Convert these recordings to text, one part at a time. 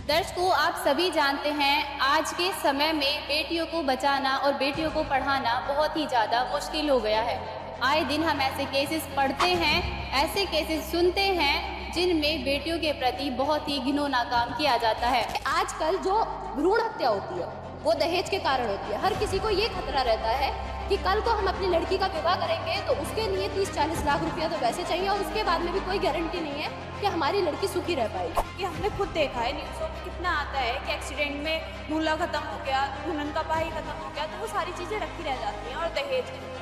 दर्शकों, आप सभी जानते हैं आज के समय में बेटियों को बचाना और बेटियों को पढ़ाना बहुत ही ज़्यादा मुश्किल हो गया है। आए दिन हम ऐसे केसेस पढ़ते हैं, ऐसे केसेस सुनते हैं जिनमें बेटियों के प्रति बहुत ही घिनौना काम किया जाता है। आजकल जो भ्रूण हत्या होती है वो दहेज के कारण होती है। हर किसी को ये खतरा रहता है कि कल को हम अपनी लड़की का विवाह करेंगे तो उसके लिए 30-40 लाख रुपया तो वैसे चाहिए और उसके बाद में भी कोई गारंटी नहीं है कि हमारी लड़की सुखी रह पाएगी। कि हमने खुद देखा है न्यूज़ों में कितना आता है कि एक्सीडेंट में मूला खत्म हो गया, दुल्हन का भाई खत्म हो गया, तो वो सारी चीज़ें रखी रह जाती हैं। और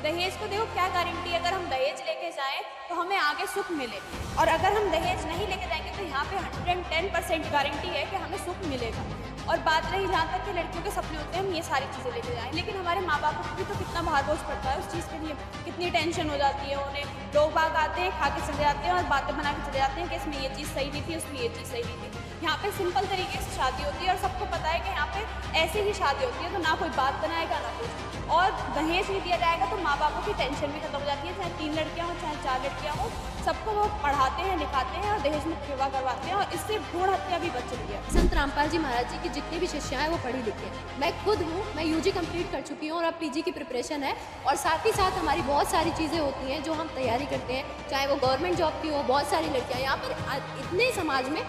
दहेज को देखो क्या गारंटी है, अगर हम दहेज लेके जाएं तो हमें आगे सुख मिले, और अगर हम दहेज नहीं लेके जाएंगे तो यहाँ पे 110% गारंटी है कि हमें सुख मिलेगा। और बात रही जहाँ तक कि लड़कियों के सपने होते हैं हम ये सारी चीज़ें लेके जाएं, लेकिन हमारे माँ बापों को भी तो कितना भार बोझ पड़ता है उस चीज़ के लिए, कितनी टेंशन हो जाती है उन्हें। लोग बाग आते हैं, खा के चले जाते हैं और बातें बना के चले जाते हैं कि इसमें ये चीज़ सही नहीं थी, उसमें ये चीज़ सही नहीं थी। यहाँ पे सिंपल तरीके से शादी होती है और सबको पता है कि यहाँ पे ऐसे ही शादी होती है, तो ना कोई बात बनाएगा ना कुछ। और दहेज नहीं दिया जाएगा तो माँ बापों की टेंशन भी खत्म हो जाती है, चाहे 3 लड़कियाँ हों चाहे 4 लड़कियाँ हों, सबको वो पढ़ाते हैं, लिखाते हैं और दहेज में विवाह करवाते हैं, और इससे भ्रूण हत्या भी बच रही है। संत रामपाल जी महाराज जी की जितनी भी शिष्या हैं वो पढ़ी लिखी हैं। मैं खुद हूँ, मैं यूजी कंप्लीट कर चुकी हूँ और अब पीजी की प्रिपरेशन है। और साथ ही साथ हमारी बहुत सारी चीज़ें होती हैं जो हम तैयारी करते हैं, चाहे वो गवर्नमेंट जॉब की हो। बहुत सारी लड़कियाँ यहाँ पर इतने समाज में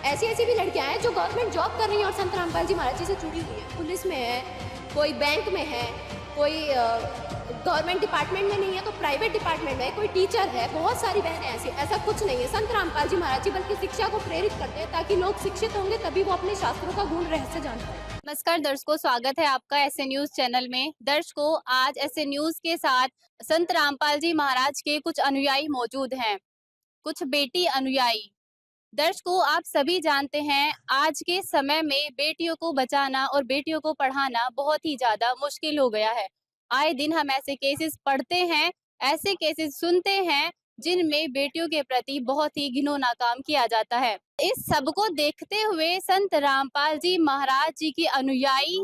ऐसी ऐसी भी लड़कियां हैं जो गवर्नमेंट जॉब कर रही हैं और संत रामपाल जी महाराज जी से जुड़ी हुई है। पुलिस में है, कोई बैंक में है, कोई गवर्नमेंट डिपार्टमेंट में नहीं है तो प्राइवेट डिपार्टमेंट में है, कोई टीचर है। बहुत सारी बहनें ऐसी, ऐसा कुछ नहीं है। संत रामपाल जी महाराज जी बल्कि शिक्षा को प्रेरित करते हैं ताकि लोग शिक्षित होंगे तभी वो अपने शास्त्रों का गुण रहस्य जान पाए। नमस्कार दर्शकों, स्वागत है आपका ऐसे न्यूज चैनल में। दर्शकों, आज ऐसे न्यूज के साथ संत रामपाल जी महाराज के कुछ अनुयायी मौजूद हैं, कुछ बेटी अनुयायी। दर्शकों, आप सभी जानते हैं आज के समय में बेटियों को बचाना और बेटियों को पढ़ाना बहुत ही ज्यादा मुश्किल हो गया है। आए दिन हम ऐसे केसेस पढ़ते हैं, ऐसे केसेस सुनते हैं जिनमें बेटियों के प्रति बहुत ही घिनौना काम किया जाता है। इस सब को देखते हुए संत रामपाल जी महाराज जी के अनुयायी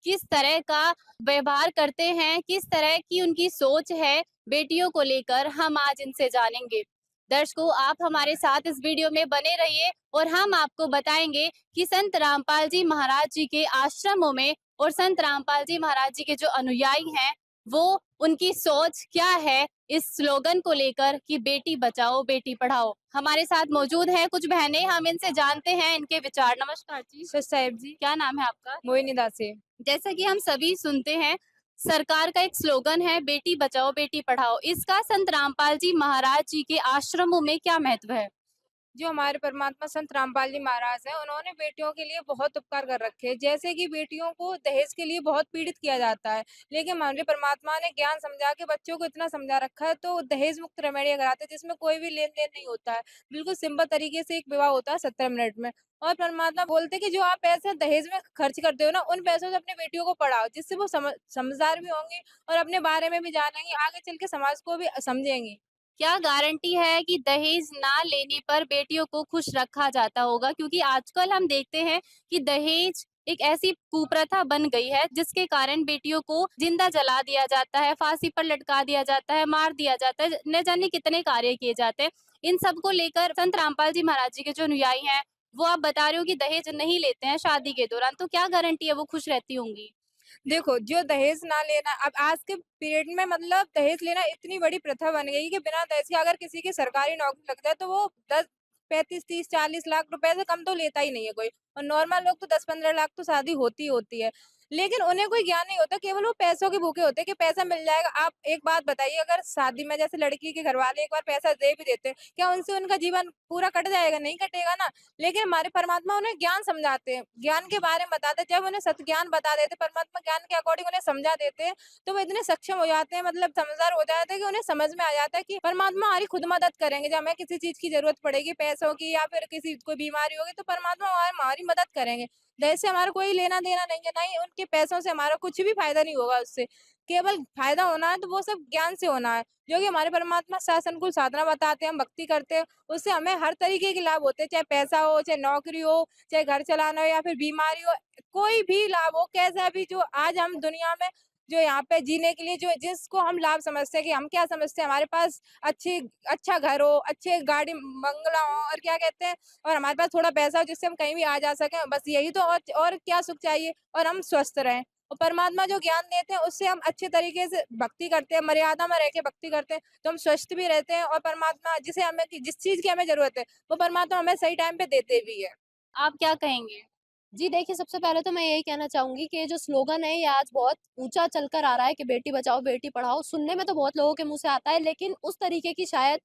किस तरह का व्यवहार करते हैं, किस तरह की उनकी सोच है बेटियों को लेकर, हम आज इनसे जानेंगे। दर्शकों, आप हमारे साथ इस वीडियो में बने रहिए और हम आपको बताएंगे कि संत रामपाल जी महाराज जी के आश्रमों में और संत रामपाल जी महाराज जी के जो अनुयायी हैं वो उनकी सोच क्या है इस स्लोगन को लेकर कि बेटी बचाओ बेटी पढ़ाओ। हमारे साथ मौजूद हैं कुछ बहनें, हम इनसे जानते हैं इनके विचार। नमस्कार जी। साहिब जी, क्या नाम है आपका? मोहिनी दासी। जैसा कि हम सभी सुनते हैं, सरकार का एक स्लोगन है बेटी बचाओ बेटी पढ़ाओ। इसका संत रामपाल जी महाराज जी के आश्रमों में क्या महत्व है? जो हमारे परमात्मा संत रामपाल जी महाराज हैं, उन्होंने बेटियों के लिए बहुत उपकार कर रखे हैं। जैसे कि बेटियों को दहेज के लिए बहुत पीड़ित किया जाता है, लेकिन हमारे परमात्मा ने ज्ञान समझा के बच्चों को इतना समझा रखा है, तो दहेज मुक्त रेमेडियाँ कराते हैं, जिसमें कोई भी लेन-देन नहीं होता है। बिल्कुल सिंपल तरीके से एक विवाह होता है 17 मिनट में। और परमात्मा बोलते हैं कि जो आप पैसे दहेज में खर्च करते हो ना, उन पैसों से अपनी बेटियों को पढ़ाओ, जिससे वो समझदार भी होंगी और अपने बारे में भी जानेंगी, आगे चल के समाज को भी समझेंगी। क्या गारंटी है कि दहेज ना लेने पर बेटियों को खुश रखा जाता होगा? क्योंकि आजकल हम देखते हैं कि दहेज एक ऐसी कुप्रथा बन गई है जिसके कारण बेटियों को जिंदा जला दिया जाता है, फांसी पर लटका दिया जाता है, मार दिया जाता है, न जाने कितने कार्य किए जाते हैं। इन सब को लेकर संत रामपाल जी महाराज जी के जो अनुयायी हैं, वो आप बता रहे हो कि दहेज नहीं लेते हैं शादी के दौरान, तो क्या गारंटी है वो खुश रहती होंगी? देखो, जो दहेज ना लेना, अब आज के पीरियड में मतलब दहेज लेना इतनी बड़ी प्रथा बन गई कि बिना दहेज के अगर किसी की सरकारी नौकरी लग जाए तो वो 10 35 30 40 लाख रुपए से कम तो लेता ही नहीं है कोई, और नॉर्मल लोग तो 10-15 लाख तो शादी होती ही होती है। लेकिन उन्हें कोई ज्ञान नहीं होता, केवल वो पैसों के भूखे होते हैं कि पैसा मिल जाएगा। आप एक बात बताइए, अगर शादी में जैसे लड़की के घरवाले एक बार पैसा दे भी देते हैं, क्या उनसे उनका जीवन पूरा कट जाएगा? नहीं कटेगा ना। लेकिन हमारे परमात्मा उन्हें ज्ञान समझाते हैं, ज्ञान के बारे में बताते हैं। जब उन्हें सत्य ज्ञान बता देते, परमात्मा ज्ञान के अकॉर्डिंग उन्हें समझा देते हैं, तो वो इतने सक्षम हो जाते हैं, मतलब समझदार हो जाते हैं कि उन्हें समझ में आ जाता है कि परमात्मा हमारी खुद मदद करेंगे। जब हमें किसी चीज़ की ज़रूरत पड़ेगी, पैसों की या फिर किसी कोई बीमारी होगी, तो परमात्मा हमारी मदद करेंगे। दहेज से हमारा कोई लेना-देना नहीं है, ना ही उनके पैसों से हमारा कुछ भी फ़ायदा नहीं होगा उससे। केवल फ़ायदा होना है तो वो सब ज्ञान से होना है, जो कि हमारे परमात्मा शासनकुल साधना बताते हैं, हम भक्ति करते हैं, उससे हमें हर तरीके के लाभ होते हैं, चाहे पैसा हो, चाहे नौकरी हो, चाहे घर चलाना हो या फिर बीमारी हो, कोई भी लाभ हो, कैसा भी जो आज हम दुनिया में जो यहाँ पे जीने के लिए जो जिसको हम लाभ समझते हैं कि हम क्या समझते हैं हमारे पास अच्छा घर हो, अच्छे गाड़ी बंगला हो और क्या कहते हैं और हमारे पास थोड़ा पैसा हो जिससे हम कहीं भी आ जा सकें, बस यही तो और क्या सुख चाहिए और हम स्वस्थ रहें। और परमात्मा जो ज्ञान देते हैं उससे हम अच्छे तरीके से भक्ति करते हैं, मर्यादा में रह के भक्ति करते हैं, तो हम स्वस्थ भी रहते हैं और परमात्मा जिस चीज़ की हमें ज़रूरत है, वो परमात्मा हमें सही टाइम पे देते भी है। आप क्या कहेंगे? जी देखिए, सबसे पहले तो मैं यही कहना चाहूँगी कि ये जो स्लोगन है ये आज बहुत ऊँचा चलकर आ रहा है कि बेटी बचाओ, बेटी पढ़ाओ। सुनने में तो बहुत लोगों के मुँह से आता है, लेकिन उस तरीके की शायद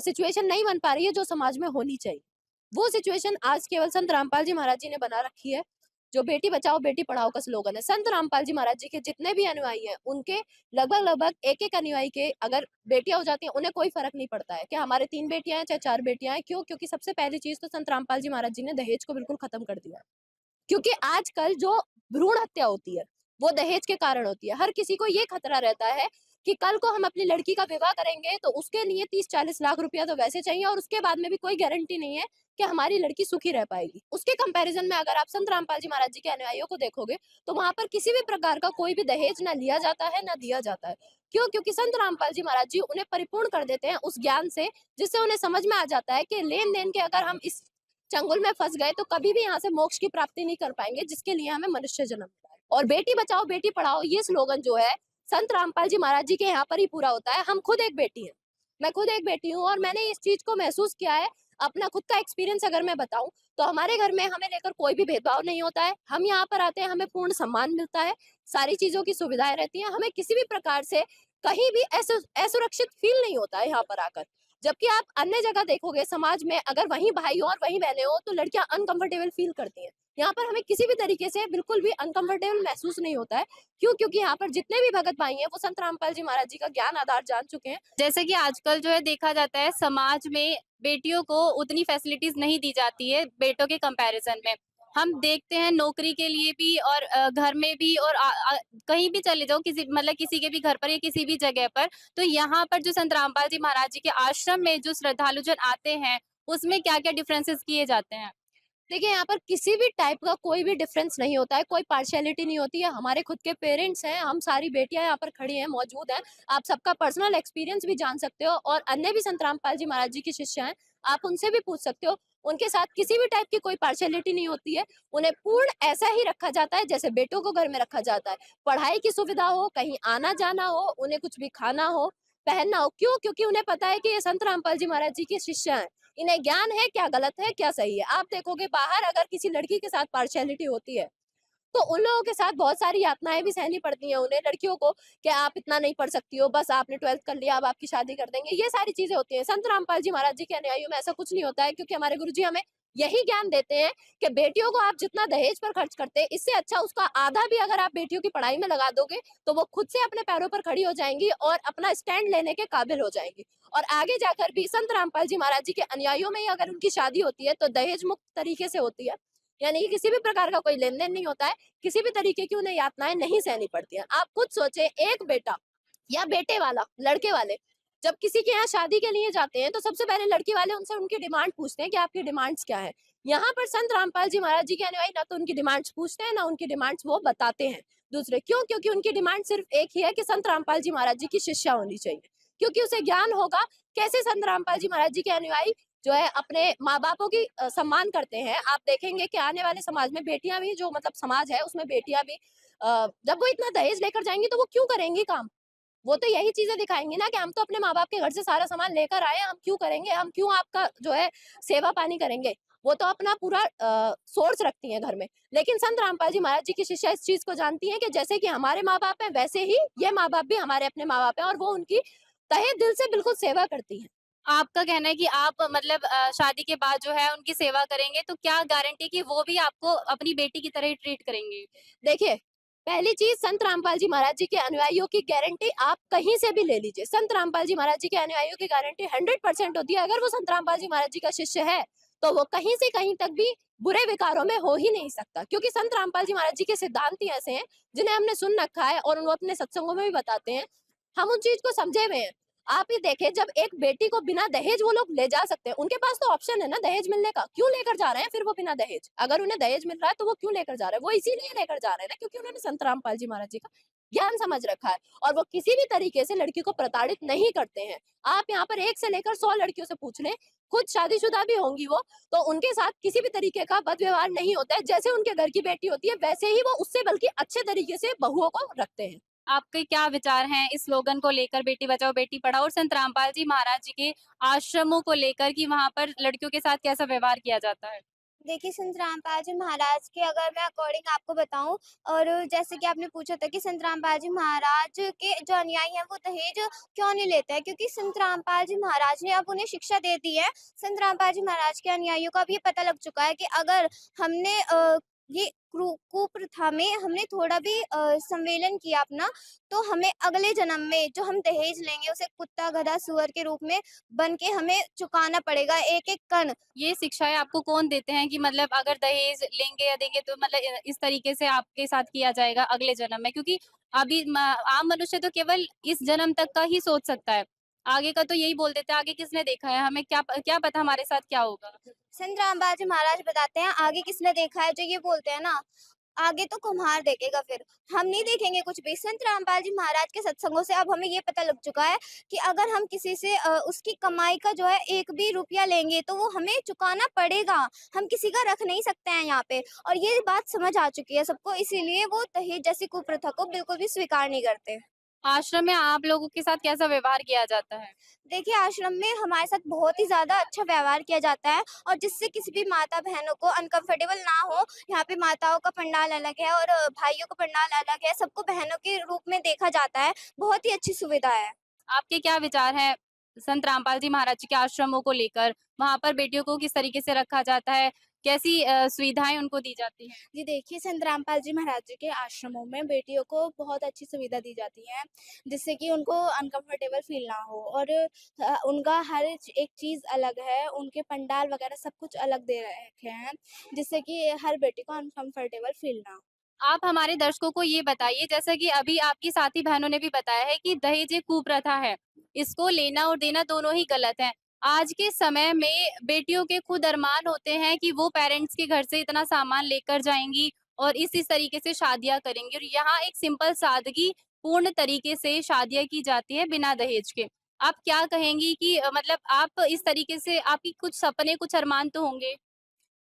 सिचुएशन नहीं बन पा रही है जो समाज में होनी चाहिए। वो सिचुएशन आज केवल संत रामपाल जी महाराज जी ने बना रखी है, जो बेटी बचाओ, बेटी पढ़ाओ का स्लोगन है। संत रामपाल जी महाराज जी के जितने भी अनुयायी हैं, उनके लगभग-लगभग एक-एक अनुयायी के अगर बेटियाँ हो जाती हैं, उन्हें कोई फ़र्क नहीं पड़ता है कि हमारे 3 बेटियाँ हैं, चाहे 4 बेटियाँ हैं। क्यों? क्योंकि सबसे पहली चीज़ तो संत रामपाल जी महाराज जी ने दहेज को बिल्कुल खत्म कर दिया है। क्योंकि आजकल जो भ्रूण हत्या होती है, वो दहेज के कारण होती है। हर किसी को ये खतरा रहता है कि कल को हम अपनी लड़की का विवाह करेंगे, तो उसके लिए 30-40 लाख रुपया तो वैसे चाहिए और उसके बाद में भी कोई गारंटी नहीं है कि हमारी लड़की सुखी रह पाएगी। उसके कंपैरिज़न में अगर आप संत रामपाल जी महाराज जी के अनुयायियों को देखोगे, तो वहाँ पर किसी भी प्रकार का कोई भी दहेज ना लिया जाता है, ना दिया जाता है। क्यों? क्योंकि संत रामपाल जी महाराज जी उन्हें परिपूर्ण कर देते हैं उस ज्ञान से, जिससे उन्हें समझ में आ जाता है कि लेन-देन के अगर हम इस चंगुल में फंस गए तो कभी भी यहाँ से मोक्ष की प्राप्ति नहीं कर पाएंगे, जिसके लिए हमें मनुष्य जन्म मिला है। और बेटी बचाओ बेटी पढ़ाओ ये स्लोगन जो है संत रामपाल जी महाराज जी के यहाँ पर ही पूरा होता है। हम खुद एक बेटी हैं, मैं खुद एक बेटी हूँ और मैंने इस चीज को महसूस किया है। अपना खुद का एक्सपीरियंस अगर मैं बताऊं तो हमारे घर में हमें लेकर कोई भी भेदभाव नहीं होता है। हम यहाँ पर आते हैं, हमें पूर्ण सम्मान मिलता है, सारी चीजों की सुविधाएं रहती हैं, हमें किसी भी प्रकार से कहीं भी असुरक्षित फील नहीं होता है यहाँ पर आकर। जबकि आप अन्य जगह देखोगे समाज में, अगर वहीं भाई हो और वहीं बहनें हो तो लड़कियां अनकंफर्टेबल फील करती हैं। यहाँ पर हमें किसी भी तरीके से बिल्कुल भी अनकंफर्टेबल महसूस नहीं होता है। क्यों? क्योंकि यहाँ पर जितने भी भगत भाई हैं वो संत रामपाल जी महाराज जी का ज्ञान आधार जान चुके हैं। जैसे कि आजकल जो है देखा जाता है समाज में बेटियों को उतनी फैसिलिटीज नहीं दी जाती है बेटों के कंपैरिजन में। हम देखते हैं नौकरी के लिए भी और घर में भी और कहीं भी चले जाओ किसी मतलब किसी के भी घर पर या किसी भी जगह पर, तो यहाँ पर जो संत रामपाल जी महाराज जी के आश्रम में जो श्रद्धालुजन आते हैं, उसमें क्या-क्या डिफरेंसेस किए जाते हैं? देखिए, यहाँ पर किसी भी टाइप का कोई भी डिफरेंस नहीं होता है, कोई पार्शियलिटी नहीं होती है। हमारे खुद के पेरेंट्स हैं, हम सारी बेटियाँ यहाँ पर खड़ी हैं, मौजूद हैं। आप सबका पर्सनल एक्सपीरियंस भी जान सकते हो और अन्य भी संत रामपाल जी महाराज जी की शिष्य हैं, आप उनसे भी पूछ सकते हो। उनके साथ किसी भी टाइप की कोई पार्शियलिटी नहीं होती है। उन्हें पूर्ण ऐसा ही रखा जाता है जैसे बेटों को घर में रखा जाता है। पढ़ाई की सुविधा हो, कहीं आना-जाना हो, उन्हें कुछ भी खाना हो, पहनना हो। क्यों? क्योंकि उन्हें पता है कि ये संत रामपाल जी महाराज जी के शिष्य हैं। इन्हें ज्ञान है क्या गलत है, क्या सही है। आप देखोगे बाहर अगर किसी लड़की के साथ पार्शियलिटी होती है, तो उन लोगों के साथ बहुत सारी यातनाएँ भी सहनी पड़ती हैं उन्हें, लड़कियों को, कि आप इतना नहीं पढ़ सकती हो, बस आपने 12th कर लिया, अब आपकी शादी कर देंगे। ये सारी चीज़ें होती हैं। संत रामपाल जी महाराज जी के अनुयायियों में ऐसा कुछ नहीं होता है, क्योंकि हमारे गुरुजी हमें यही ज्ञान देते हैं कि बेटियों को आप जितना दहेज पर खर्च करते हैं, इससे अच्छा उसका आधा भी अगर आप बेटियों की पढ़ाई में लगा दोगे, तो वो खुद से अपने पैरों पर खड़ी हो जाएँगी और अपना स्टैंड लेने के काबिल हो जाएँगी। और आगे जाकर भी संत रामपाल जी महाराज जी के अनुयायियों में ही अगर उनकी शादी होती है, तो दहेज मुक्त तरीके से होती है। यानी कि किसी भी प्रकार का कोई लेन-देन नहीं होता है, किसी भी तरीके की उन्हें यातनाएँ नहीं सहनी पड़ती हैं। आप खुद सोचें, एक बेटा या बेटे वाला, लड़के वाले, जब किसी के यहाँ शादी के लिए जाते हैं, तो सबसे पहले लड़की वाले उनसे उनकी डिमांड पूछते हैं कि आपकी डिमांड्स क्या हैं? यहाँ पर संत रामपाल जी महाराज जी के अनुयायी ना तो उनकी डिमांड्स पूछते हैं, ना उनकी डिमांड्स वो बताते हैं दूसरे। क्यों? क्योंकि उनकी डिमांड सिर्फ एक ही है कि संत रामपाल जी महाराज जी की शिष्या होनी चाहिए। क्योंकि उसे ज्ञान होगा कैसे संत रामपाल जी महाराज जी के अनुयायी जो है अपने माँ-बापों की सम्मान करते हैं। आप देखेंगे कि आने वाले समाज में बेटियाँ भी, जो मतलब समाज है उसमें बेटियाँ भी जब वो इतना दहेज लेकर जाएँगी तो वो क्यों करेंगी काम? वो तो यही चीज़ें दिखाएँगी ना कि हम तो अपने माँ-बाप के घर से सारा सामान लेकर आए हैं, हम क्यों करेंगे? हम क्यों आपका जो है सेवा-पानी करेंगे? वो तो अपना पूरा सोर्स रखती हैं घर में। लेकिन संत रामपाल जी महाराज जी की शिष्या इस चीज़ को जानती हैं कि जैसे कि हमारे माँ-बाप हैं, वैसे ही ये माँ-बाप भी हमारे अपने माँ-बाप हैं और वो उनकी तहे दिल से बिल्कुल सेवा करती हैं। आपका कहना है कि आप मतलब शादी के बाद जो है उनकी सेवा करेंगे, तो क्या गारंटी कि वो भी आपको अपनी बेटी की तरह ही ट्रीट करेंगे? देखिए, पहली चीज़, संत रामपाल जी महाराज जी के अनुयायियों की गारंटी आप कहीं से भी ले लीजिए। संत रामपाल जी महाराज जी के अनुयायियों की गारंटी 100% होती है। अगर वो संत रामपाल जी महाराज जी का शिष्य है, तो वो कहीं से कहीं तक भी बुरे विकारों में हो ही नहीं सकता। क्योंकि संत रामपाल जी महाराज जी के सिद्धांत ही ऐसे हैं, जिन्हें हमने सुन रखा है और वो अपने सत्संगों में भी बताते हैं। हम उन चीज़ को समझे हुए हैं। आप ही देखें, जब एक बेटी को बिना दहेज वो लोग ले जा सकते हैं, उनके पास तो ऑप्शन है ना दहेज मिलने का, क्यों लेकर जा रहे हैं फिर वो बिना दहेज? अगर उन्हें दहेज मिल रहा है तो वो क्यों लेकर जा रहे हैं? वो इसीलिए लेकर जा रहे हैं ना क्योंकि उन्होंने संत रामपाल जी महाराज जी का ज्ञान समझ रखा है और वो किसी भी तरीके से लड़की को प्रताड़ित नहीं करते हैं। आप यहाँ पर 1 से लेकर 100 लड़कियों से पूछ लें, खुद शादीशुदा भी होंगी वो, तो उनके साथ किसी भी तरीके का बद व्यवहार नहीं होता है। जैसे उनके घर की बेटी होती है, वैसे ही वो उससे बल्कि अच्छे तरीके से बहुओं को रखते हैं। आपके क्या विचार हैं इस स्लोगन को लेकर, बेटी बचाओ बेटी पढ़ाओ, और संत रामपाल जी महाराज जी के आश्रमों को लेकर कि वहाँ पर लड़कियों के साथ कैसा व्यवहार किया जाता है? देखिए, संत रामपाल जी महाराज के अगर मैं अकॉर्डिंग आपको बताऊँ और जैसे कि आपने पूछा था कि संत रामपाल जी महाराज के जो अनुयायी हैं वो दहेज क्यों नहीं लेते हैं? क्योंकि संत रामपाल जी महाराज ने अब उन्हें शिक्षा दे दी है। संत रामपाल जी महाराज के अनुयायियों को अब ये पता लग चुका है कि अगर हमने ये कुप्रथा में हमने थोड़ा भी संवेलन किया अपना, तो हमें अगले जन्म में जो हम दहेज लेंगे उसे कुत्ता, गधा, सूअर के रूप में बन के हमें चुकाना पड़ेगा एक-एक कण। ये शिक्षाएँ आपको कौन देते हैं कि मतलब अगर दहेज लेंगे या देंगे तो मतलब इस तरीके से आपके साथ किया जाएगा अगले जन्म में? क्योंकि अभी आम मनुष्य तो केवल इस जन्म तक का ही सोच सकता है। आगे का तो यही बोल देते हैं, आगे किसने देखा है? हमें क्या पता हमारे साथ क्या होगा? संत रामपाल जी महाराज बताते हैं आगे किसने देखा है, जो ये बोलते हैं ना, आगे तो कुम्हार देखेगा फिर, हम नहीं देखेंगे कुछ भी। संत रामपाल जी महाराज के सत्संगों से अब हमें ये पता लग चुका है कि अगर हम किसी से उसकी कमाई का जो है 1 भी रुपया लेंगे तो वो हमें चुकाना पड़ेगा। हम किसी का रख नहीं सकते हैं यहाँ पे, और ये बात समझ आ चुकी है सबको, इसीलिए वो दहेज जैसी कुप्रथा को बिल्कुल भी स्वीकार नहीं करते। आश्रम में आप लोगों के साथ कैसा व्यवहार किया जाता है? देखिए, आश्रम में हमारे साथ बहुत ही ज़्यादा अच्छा व्यवहार किया जाता है और जिससे किसी भी माता-बहनों को अनकम्फ़र्टेबल ना हो। यहाँ पे माताओं का पंडाल अलग है और भाइयों का पंडाल अलग है, सबको बहनों के रूप में देखा जाता है। बहुत ही अच्छी सुविधा है। आपके क्या विचार हैं संत रामपाल जी महाराज जी के आश्रमों को लेकर? वहाँ पर बेटियों को किस तरीके से रखा जाता है? कैसी सुविधाएँ उनको दी जाती हैं? जी देखिए, संत रामपाल जी महाराज जी के आश्रमों में बेटियों को बहुत अच्छी सुविधा दी जाती है, जिससे कि उनको अनकम्फ़र्टेबल फ़ील ना हो और उनका हर एक चीज़ अलग है, उनके पंडाल वग़ैरह सब कुछ अलग दे रखे हैं, जिससे कि हर बेटी को अनकम्फ़र्टेबल फ़ील ना हो। आप हमारे दर्शकों को ये बताइए जैसा कि अभी आपकी साथी बहनों ने भी बताया है कि दहेज एक कुप्रथा है। इसको लेना और देना दोनों ही गलत है। आज के समय में बेटियों के खुद अरमान होते हैं कि वो पेरेंट्स के घर से इतना सामान लेकर जाएँगी और इस तरीके से शादियाँ करेंगी और यहाँ एक सिंपल सादगी पूर्ण तरीके से शादियाँ की जाती है बिना दहेज के। आप क्या कहेंगी कि मतलब आप इस तरीके से आपकी कुछ सपने, कुछ अरमान तो होंगे?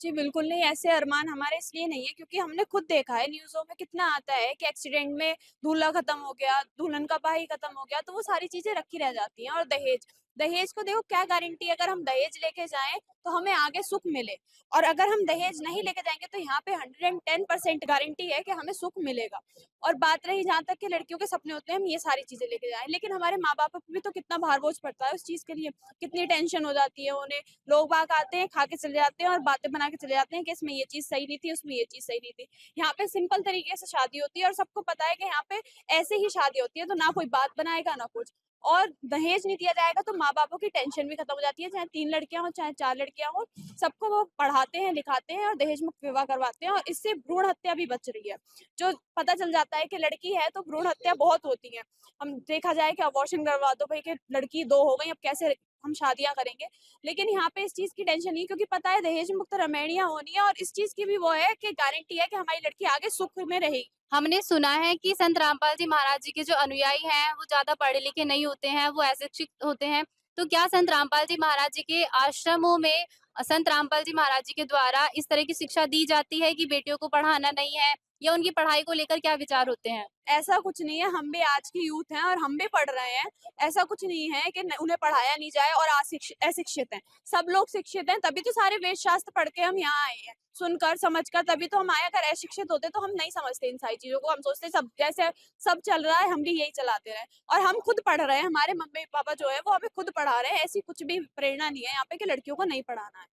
जी, बिल्कुल नहीं, ऐसे अरमान हमारे इसलिए नहीं है क्योंकि हमने खुद देखा है न्यूज़ों में कितना आता है कि एक्सीडेंट में दूल्हा खत्म हो गया, दुल्हन का भाई खत्म हो गया, तो वो सारी चीज़ें रखी रह जाती हैं और दहेज, दहेज को देखो क्या गारंटी है अगर हम दहेज लेके जाएँ, तो हमें आगे सुख मिले और अगर हम दहेज नहीं लेके जाएँगे तो यहाँ पे 110% गारंटी है कि हमें सुख मिलेगा। और बात रही जहाँ तक कि लड़कियों के सपने होते हैं हम ये सारी चीज़ें लेके जाएँ, लेकिन हमारे माँ-बाप पे भी तो कितना भार-बोझ पड़ता है उस चीज़ के लिए, कितनी टेंशन हो जाती है उन्हें, लोग बाग आते हैं, खा के चले जाते हैं और बातें बना के चले जाते हैं कि इसमें ये चीज़ सही नहीं थी, उसमें ये चीज़ सही नहीं थी। यहाँ पे सिंपल तरीके से शादी होती है और सबको पता है कि यहाँ पे ऐसे ही शादी होती है, तो ना कोई बात बनाएगा, ना कुछ। और दहेज नहीं दिया जाएगा तो माँ-बापों की टेंशन भी खत्म हो जाती है, चाहे 3 लड़कियाँ हों, चाहे 4 लड़कियाँ हों, सबको वो पढ़ाते हैं, लिखाते हैं और दहेज मुक्त विवाह करवाते हैं और इससे भ्रूण हत्या भी बच रही है। जो पता चल जाता है कि लड़की है तो भ्रूण हत्या बहुत होती है। हम देखा जाए कि अबॉर्शन करवा दो भई कि लड़की 2 हो गई, अब कैसे हम शादियाँ करेंगे। लेकिन यहाँ पे इस चीज़ की टेंशन नहीं क्योंकि पता है दहेज मुक्त रमैनियाँ होनी है और इस चीज़ की भी वो है कि गारंटी है कि हमारी लड़की आगे सुख में रहेगी। हमने सुना है कि संत रामपाल जी महाराज जी के जो अनुयायी हैं, वो ज़्यादा पढ़े-लिखे नहीं होते हैं, वो अशिक्षित होते हैं। तो क्या संत रामपाल जी महाराज जी के आश्रमों में संत रामपाल जी महाराज जी के द्वारा इस तरह की शिक्षा दी जाती है कि बेटियों को पढ़ाना नहीं है या उनकी पढ़ाई को लेकर क्या विचार होते हैं? ऐसा कुछ नहीं है, हम भी आज की यूथ हैं और हम भी पढ़ रहे हैं। ऐसा कुछ नहीं है कि न उन्हें पढ़ाया नहीं जाए और अशिक्षित हैं। सब लोग शिक्षित हैं, तभी तो सारे वेद शास्त्र पढ़ के हम यहाँ आए हैं। सुनकर, समझकर तभी तो हम आए, अगर अशिक्षित होते तो हम नहीं समझते इन सारी चीज़ों को। हम सोचते सब जैसे सब चल रहा है, हम भी यही चलाते रहें और हम खुद पढ़ रहे हैं, हमारे मम्मी-पापा जो है वो हमें खुद पढ़ा रहे हैं। ऐसी कुछ भी प्रेरणा नहीं है यहाँ पे कि लड़कियों को नहीं पढ़ाना है।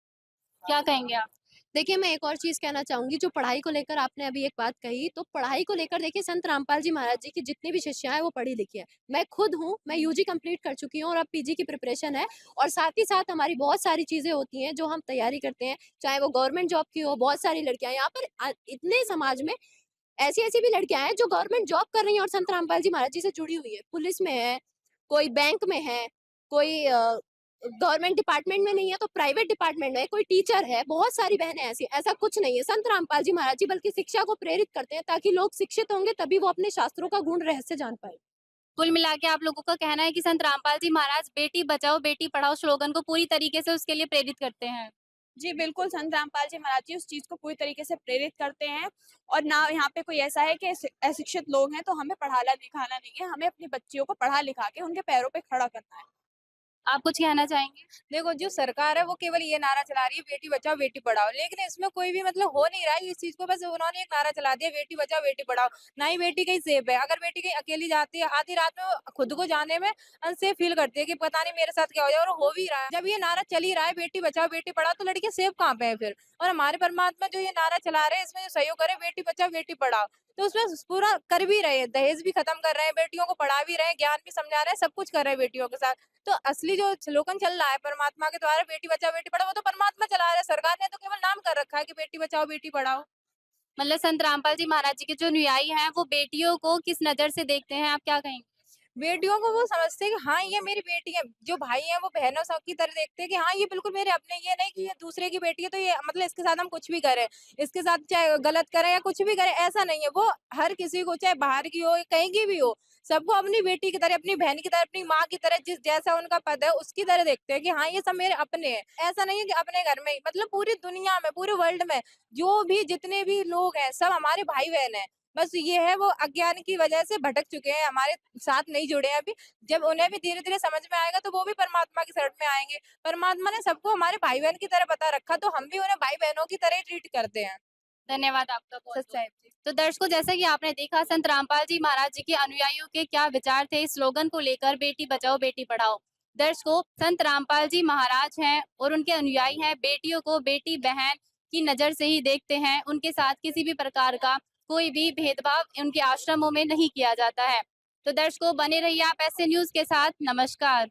क्या कहेंगे आप? देखिए, मैं एक और चीज़ कहना चाहूँगी, जो पढ़ाई को लेकर आपने अभी एक बात कही, तो पढ़ाई को लेकर देखिए संत रामपाल जी महाराज जी की जितनी भी शिष्या हैं, वो पढ़ी-लिखी हैं। मैं खुद हूँ, मैं यूजी कंप्लीट कर चुकी हूँ और अब पीजी की प्रिपरेशन है और साथ ही साथ हमारी बहुत सारी चीज़ें होती हैं, जो हम तैयारी करते हैं, चाहे वो गवर्नमेंट जॉब की हो, बहुत सारी लड़कियाँ यहाँ पर इतने समाज में ऐसी-ऐसी भी लड़कियाँ हैं, जो गवर्नमेंट जॉब कर रही हैं और संत रामपाल जी महाराज जी से जुड़ी हुई है। पुलिस में है, कोई बैंक में है, कोई गवर्नमेंट डिपार्टमेंट में नहीं है तो प्राइवेट डिपार्टमेंट में है, कोई टीचर है, बहुत सारी बहनें ऐसी, ऐसा कुछ नहीं है। संत रामपाल जी महाराज जी बल्कि शिक्षा को प्रेरित करते हैं ताकि लोग शिक्षित होंगे तभी वो अपने शास्त्रों का गुण रहस्य जान पाए। कुल मिला के आप लोगों का कहना है कि संत रामपाल जी महाराज बेटी बचाओ बेटी पढ़ाओ स्लोगन को पूरी तरीके से उसके लिए प्रेरित करते हैं। जी, बिल्कुल, संत रामपाल जी महाराज जी उस चीज़ को पूरी तरीके से प्रेरित करते हैं और ना यहाँ पे कोई ऐसा है कि अशिक्षित लोग हैं, तो हमें पढ़ाना-लिखाना नहीं है, हमें अपनी बच्चियों को पढ़ा-लिखा के उनके पैरों पे खड़ा करना है। आप कुछ कहना चाहेंगे? देखो जो सरकार है वो केवल ये नारा चला रही है बेटी बचाओ बेटी पढ़ाओ, लेकिन इसमें कोई भी मतलब हो नहीं रहा है इस चीज को। बस उन्होंने एक नारा चला दिया बेटी बचाओ बेटी पढ़ाओ। ना ही बेटी कहीं सेफ है। अगर बेटी कहीं अकेली जाती है आधी रात में वो खुद को जाने में अनसेफ फील करती है कि पता नहीं मेरे साथ क्या हो जाए, और हो भी रहा है। जब ये नारा चल ही रहा है बेटी बचाओ बेटी पढ़ाओ तो लड़कियां सेफ कहाँ पे है फिर? और हमारे परमात्मा जो ये नारा चला रहे हैं इसमें जो सहयोग करे बेटी बचाओ बेटी पढ़ाओ, तो उसमें पूरा कर भी रहे हैं, दहेज भी खत्म कर रहे हैं, बेटियों को पढ़ा भी रहे हैं, ज्ञान भी समझा रहे हैं, सब कुछ कर रहे हैं बेटियों के साथ। तो असली जो स्लोगन चल रहा है परमात्मा के द्वारा बेटी बचाओ बेटी पढ़ाओ वो तो परमात्मा चला रहा है। सरकार ने तो केवल नाम कर रखा है कि बेटी बचाओ बेटी पढ़ाओ। मतलब संत रामपाल जी महाराज जी के जो अनुयायी हैं वो बेटियों को किस नज़र से देखते हैं, आप क्या कहेंगे? बेटियों को वो समझते हैं कि हाँ ये मेरी बेटी है। जो भाई हैं वो बहनों सब की तरह देखते हैं कि हाँ ये बिल्कुल मेरे अपने, ये नहीं कि ये दूसरे की बेटी है तो ये मतलब इसके साथ हम कुछ भी करें, इसके साथ चाहे गलत करें या कुछ भी करें, ऐसा नहीं है। वो हर किसी को चाहे बाहर की हो कहीं की भी हो, सबको अपनी बेटी की तरह, अपनी बहन की तरह, अपनी माँ की तरह, जिस जैसा उनका पद है उसकी तरह देखते हैं कि हाँ ये सब मेरे अपने हैं। ऐसा नहीं है कि अपने घर में ही, मतलब पूरी दुनिया में, पूरे वर्ल्ड में जो भी जितने भी लोग हैं सब हमारे भाई बहन हैं। बस ये है वो अज्ञान की वजह से भटक चुके हैं, हमारे साथ नहीं जुड़े हैं अभी। जब उन्हें भी धीरे-धीरे समझ में आएगा तो वो भी परमात्मा की शरण में आएँगे। परमात्मा ने सबको हमारे भाई-बहन की तरह बता रखा, तो हम भी उन्हें भाई-बहनों की तरह ही ट्रीट करते हैं। धन्यवाद आपका बहुत-बहुत। सच्चाई जी। तो दर्शकों जैसा कि आपने देखा संत रामपाल जी महाराज जी के अनुयायियों के क्या विचार थे इस स्लोगन को लेकर बेटी बचाओ बेटी पढ़ाओ। दर्शकों संत रामपाल जी महाराज हैं और उनके अनुयायी हैं बेटियों को बेटी बहन की नज़र से ही देखते हैं। उनके साथ किसी भी प्रकार का कोई भी भेदभाव उनके आश्रमों में नहीं किया जाता है। तो दर्शकों बने रहिए आप ऐसे न्यूज़ के साथ। नमस्कार।